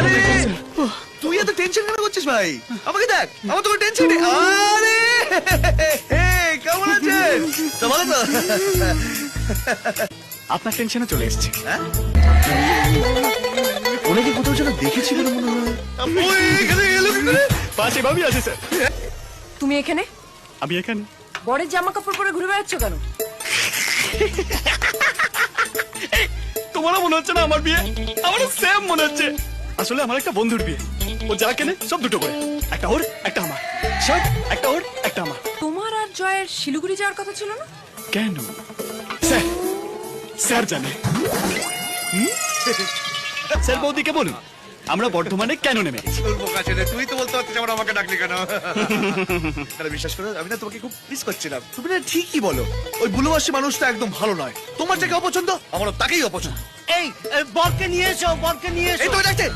আরে তুই এত টেনশন কেন করছিস ভাই? আমাকে দেখ, আমার তো কোনো টেনশন নেই। আরে কেমন আছেন? তো ভালো তো? আপনার টেনশনে চলে এসেছে। ওনাকে কোথাও যেন দেখেছি বলে মনে হয়। ওই এখানে এলো কি করে? পাশে ভাবি আছে স্যার। তুমি এখানে আমি এখানে। বরের জামা কাপড় পরে ঘুরে বেড়াচ্ছ কেন? তোমারও মনে হচ্ছে না আমার বিয়ে? আমারও সেম মনে হচ্ছে। আসলে আমার একটা বন্ধুর বিয়ে, ও যা কেনে সব দুটো করে, একটা ওর একটা আমার। শার্ট একটা ওর একটা আমার। তোমার আর জয়ের শিলিগুড়ি যাওয়ার কথা ছিল না? কেন? স্যার স্যার জানে। স্যার বৌদিকে বলুন আমরা বর্ধমানে কেন নেমে গেছি। তোর বোকা ছেলে, তুই তো বলতে পারছিস আমার আমাকে ডাকলি কেন? আরে বিশ্বাস করো, আমি না তোমাকে খুব মিস করছিলাম। তুমি না ঠিকই বলো, ওই বুলুবাসী মানুষটা একদম ভালো নয়। তোমার যাকে অপছন্দ, আমারও তাকেই অপছন্দ। এই বরকে নিয়ে এসো, বরকে নিয়ে এসো। এই তো ডাকছে।